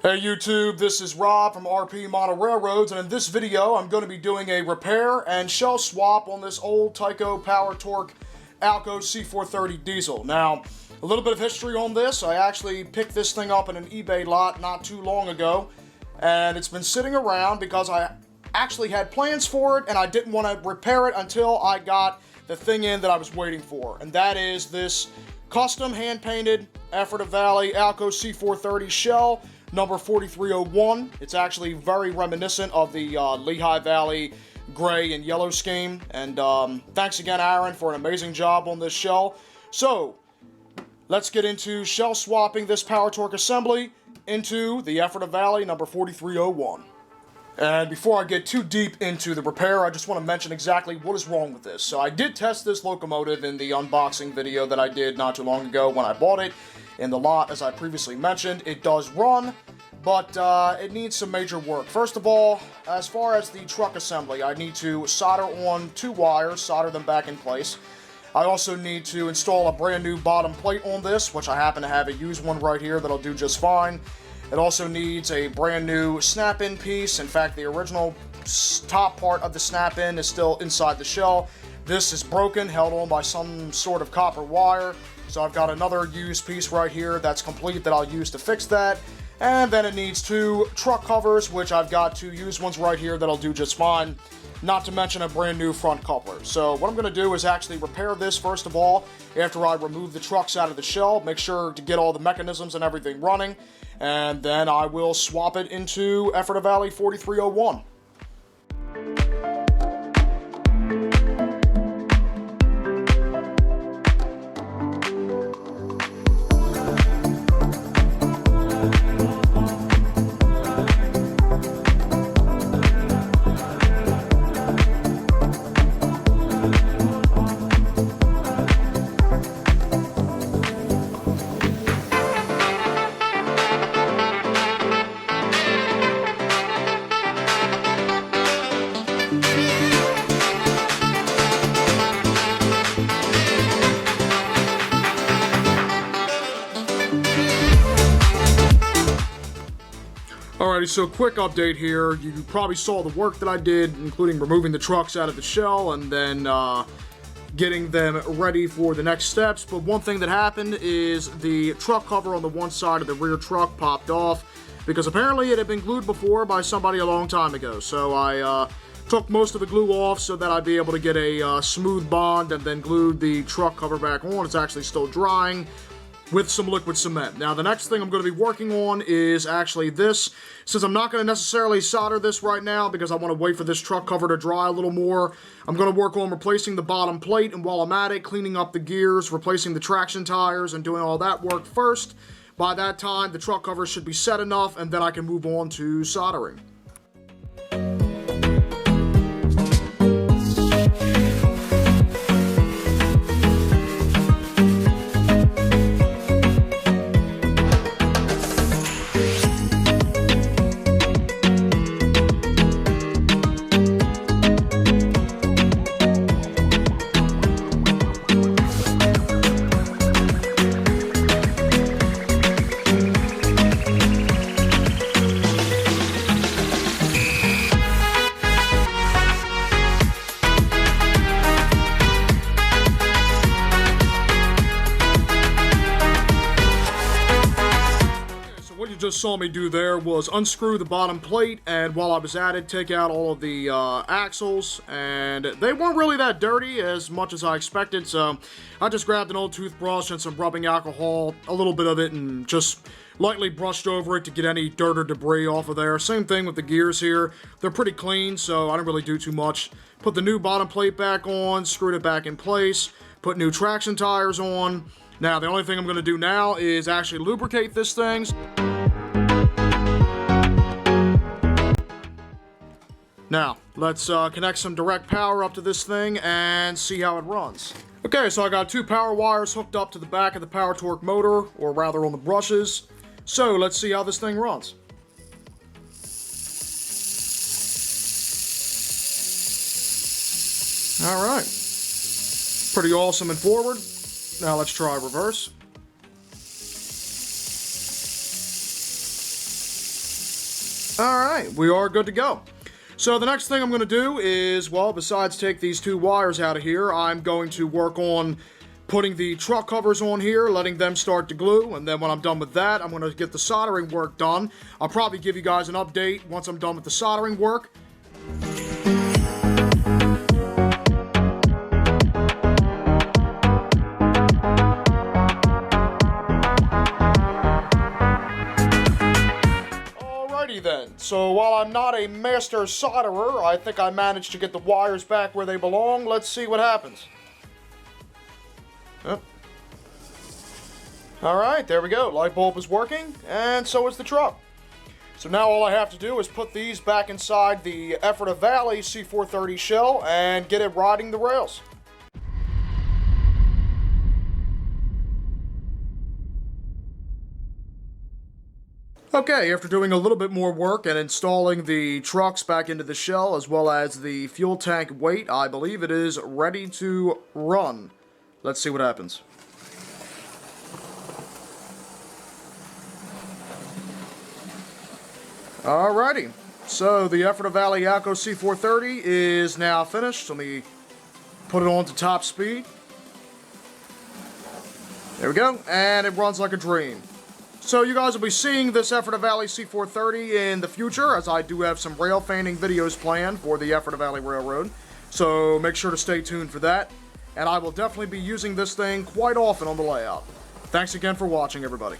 Hey YouTube, this is Rob from RP Model Railroads, and in this video I'm going to be doing a repair and shell swap on this old TYCO PowerTorque ALCO C430 diesel. Now, a little bit of history on this. I actually picked this thing up in an eBay lot not too long ago, and it's been sitting around because I actually had plans for it and I didn't want to repair it until I got the thing in that I was waiting for, and that is this custom hand-painted Ephrata Valley RR C430 shell number 4301. It's actually very reminiscent of the Lehigh Valley gray and yellow scheme. And thanks again, Aaron, for an amazing job on this shell. So let's get into shell swapping this PowerTorque assembly into the Ephrata Valley number 4301. And before I get too deep into the repair, I just want to mention exactly what is wrong with this. So I did test this locomotive in the unboxing video that I did not too long ago when I bought it in the lot. As I previously mentioned, it does run, but it needs some major work. First of all, as far as the truck assembly, I need to solder on 2 wires, solder them back in place. I also need to install a brand new bottom plate on this, which I happen to have a used one right here that'll do just fine. It also needs a brand new snap-in piece. In fact, the original top part of the snap-in is still inside the shell. This is broken, held on by some sort of copper wire. So I've got another used piece right here that's complete that I'll use to fix that. And then it needs 2 truck covers, which I've got 2 used ones right here that'll do just fine. Not to mention a brand new front coupler. So what I'm going to do is actually repair this first of all, after I remove the trucks out of the shell. Make sure to get all the mechanisms and everything running. And then I will swap it into Ephrata Valley 4301. Alrighty, so quick update here. You probably saw the work that I did, including removing the trucks out of the shell and then getting them ready for the next steps. But one thing that happened is the truck cover on the one side of the rear truck popped off because apparently it had been glued before by somebody a long time ago. So I took most of the glue off so that I'd be able to get a smooth bond and then glued the truck cover back on. It's actually still drying with some liquid cement. Now, the next thing I'm going to be working on is actually this. Since I'm not going to necessarily solder this right now because I want to wait for this truck cover to dry a little more, I'm going to work on replacing the bottom plate, and while I'm at it, cleaning up the gears, replacing the traction tires, and doing all that work first. By that time, the truck cover should be set enough, and then I can move on to soldering. Just saw me do there was unscrew the bottom plate, and while I was at it, take out all of the axles, and they weren't really that dirty as much as I expected. So I just grabbed an old toothbrush and some rubbing alcohol, a little bit of it, and just lightly brushed over it to get any dirt or debris off of there. Same thing with the gears here. They're pretty clean, so I didn't really do too much. Put the new bottom plate back on, screwed it back in place, put new traction tires on. Now the only thing I'm going to do now is actually lubricate this thing. Now, let's connect some direct power up to this thing and see how it runs. Okay, so I got 2 power wires hooked up to the back of the PowerTorque motor, or rather on the brushes. So, let's see how this thing runs. Alright. Pretty awesome and forward. Now let's try reverse. Alright, we are good to go. So the next thing I'm going to do is, well, besides take these two wires out of here, I'm going to work on putting the truck covers on here, letting them start to glue, and then when I'm done with that, I'm going to get the soldering work done. I'll probably give you guys an update once I'm done with the soldering work. Then. So while I'm not a master solderer, I think I managed to get the wires back where they belong. Let's see what happens. Yep. Alright, there we go. Light bulb is working, and so is the truck. So now all I have to do is put these back inside the Ephrata Valley C430 shell and get it riding the rails. Okay, after doing a little bit more work and installing the trucks back into the shell as well as the fuel tank weight, I believe it is ready to run. Let's see what happens. Alrighty, so the Ephrata Valley ALCO C430 is now finished. Let me put it on to top speed. There we go, and it runs like a dream. So you guys will be seeing this Ephrata Valley C430 in the future, as I do have some rail fanning videos planned for the Ephrata Valley Railroad. So make sure to stay tuned for that. And I will definitely be using this thing quite often on the layout. Thanks again for watching, everybody.